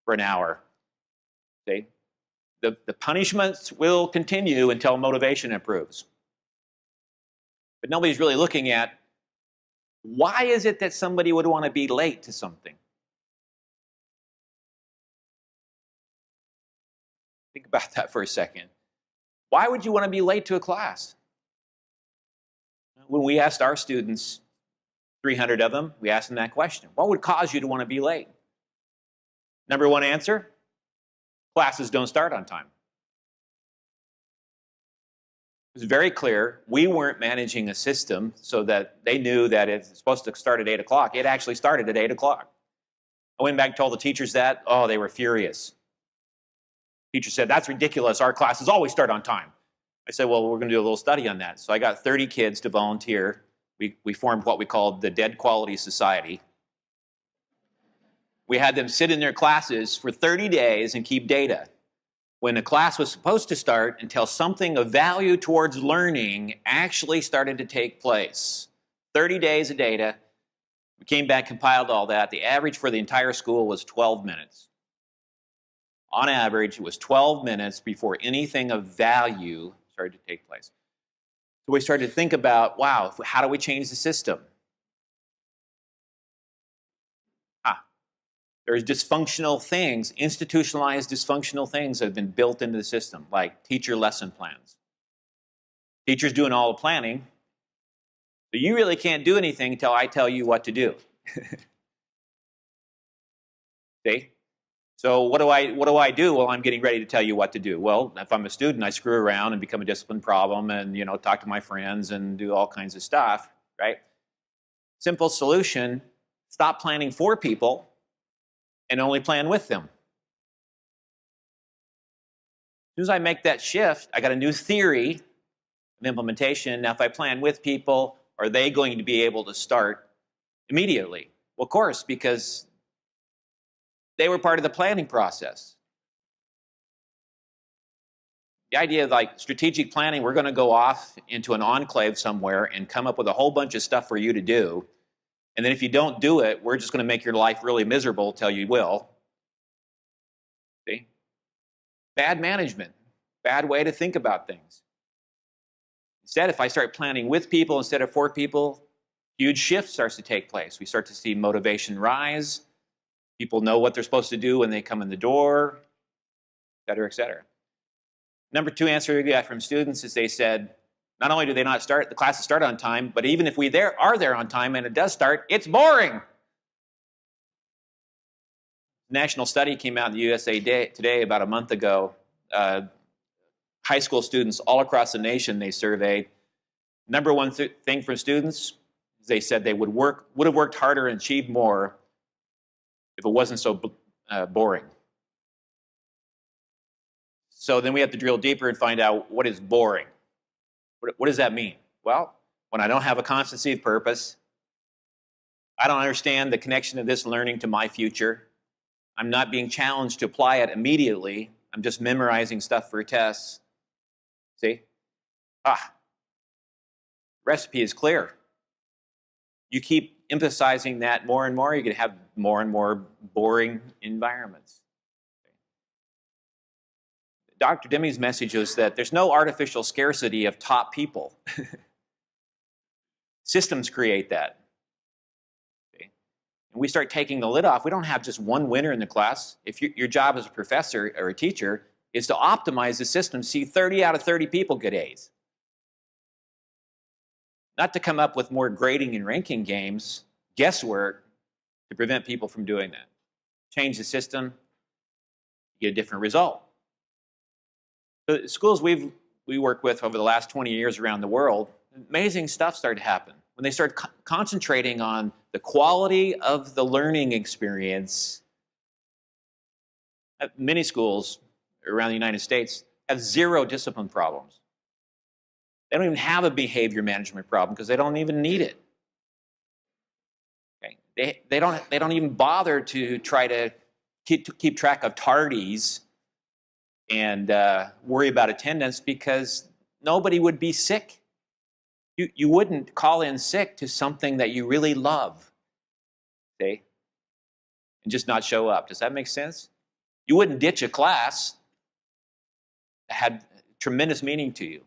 for an hour. Okay? The punishments will continue until motivation improves. But nobody's really looking at why is it that somebody would want to be late to something? Think about that for a second. Why would you want to be late to a class? When we asked our students, 300 of them, we asked them that question. What would cause you to want to be late? Number 1 answer, classes don't start on time. It was very clear we weren't managing a system so that they knew that it's supposed to start at 8 o'clock. It actually started at 8 o'clock. I went back and told the teachers that. Oh, they were furious. Teacher said, that's ridiculous. Our classes always start on time. I said, well, we're going to do a little study on that. So I got 30 kids to volunteer. We formed what we called the Dead Quality Society. We had them sit in their classes for 30 days and keep data. When the class was supposed to start until something of value towards learning actually started to take place. 30 days of data. We came back, compiled all that. The average for the entire school was 12 minutes. On average, it was 12 minutes before anything of value started to take place. So we started to think about, wow, how do we change the system? There's dysfunctional things, institutionalized dysfunctional things that have been built into the system, like teacher lesson plans. Teachers doing all the planning, but you really can't do anything until I tell you what to do. See? So what do I do? Well, I'm getting ready to tell you what to do. Well, if I'm a student, I screw around and become a discipline problem and, you know, talk to my friends and do all kinds of stuff, right? Simple solution, stop planning for people and only plan with them. As soon as I make that shift, I got a new theory of implementation. Now, if I plan with people, are they going to be able to start immediately? Well, of course, because they were part of the planning process. The idea of like strategic planning, we're going to go off into an enclave somewhere and come up with a whole bunch of stuff for you to do. And then if you don't do it, we're just going to make your life really miserable till you will. See? Bad management, bad way to think about things. Instead, if I start planning with people instead of for people, huge shift starts to take place. We start to see motivation rise. People know what they're supposed to do when they come in the door, et cetera, et cetera. Number two answer we got from students is they said, not only do they not start, the classes start on time, but even if we are there on time and it does start, it's boring. A national study came out in the USA Today about a month ago. High school students all across the nation they surveyed. Number one thing for students, they said they would have worked harder and achieved more if it wasn't so boring. So then we have to drill deeper and find out what is boring. What does that mean? Well, when I don't have a constancy of purpose, I don't understand the connection of this learning to my future, I'm not being challenged to apply it immediately, I'm just memorizing stuff for tests. See? Recipe is clear. You keep emphasizing that more and more, you're going to have more and more boring environments. Dr. Deming's message was that there's no artificial scarcity of top people. Systems create that. Okay? And we start taking the lid off. We don't have just one winner in the class. If your job as a professor or a teacher is to optimize the system, see 30 out of 30 people get A's. Not to come up with more grading and ranking games, guesswork, to prevent people from doing that. Change the system, you get a different result. The schools we work with over the last 20 years around the world, amazing stuff started to happen. When they started concentrating on the quality of the learning experience, many schools around the United States have zero discipline problems. They don't even have a behavior management problem because they don't even need it. Okay? They don't even bother to try to keep track of tardies and worry about attendance because nobody would be sick. You wouldn't call in sick to something that you really love, okay, and just not show up. Does that make sense? You wouldn't ditch a class that had tremendous meaning to you.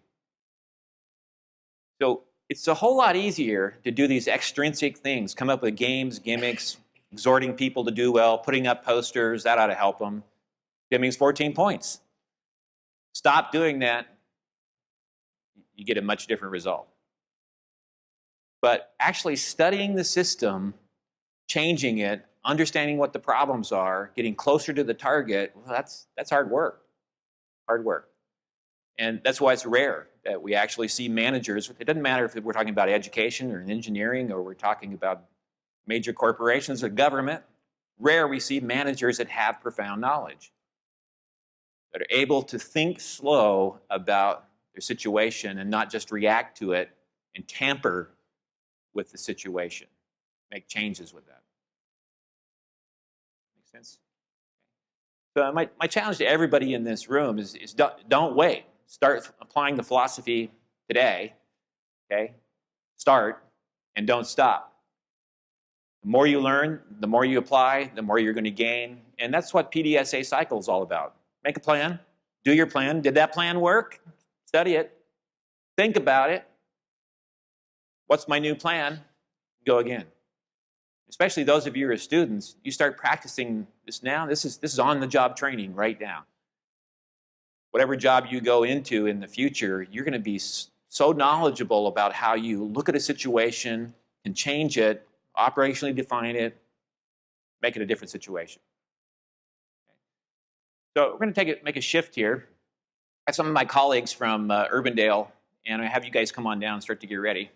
So it's a whole lot easier to do these extrinsic things, come up with games, gimmicks, exhorting people to do well, putting up posters, that ought to help them. Deming's 14 points. Stop doing that, you get a much different result. But actually studying the system, changing it, understanding what the problems are, getting closer to the target, well, that's hard work. Hard work. And that's why it's rare that we actually see managers. It doesn't matter if we're talking about education or engineering or we're talking about major corporations or government. Rare we see managers that have profound knowledge, that are able to think slow about their situation and not just react to it and tamper with the situation, make changes with that. Make sense? So my challenge to everybody in this room is don't wait. Start applying the philosophy today, okay? Start and don't stop. The more you learn, the more you apply, the more you're going to gain. And that's what PDSA cycle is all about. Make a plan, do your plan. Did that plan work? Study it. Think about it. What's my new plan? Go again. Especially those of you who are students, you start practicing this now. This is on-the-job training right now. Whatever job you go into in the future, you're going to be so knowledgeable about how you look at a situation and change it, operationally define it, make it a different situation. So we're going to make a shift here. I have some of my colleagues from Urbandale, and I have you guys come on down and start to get ready.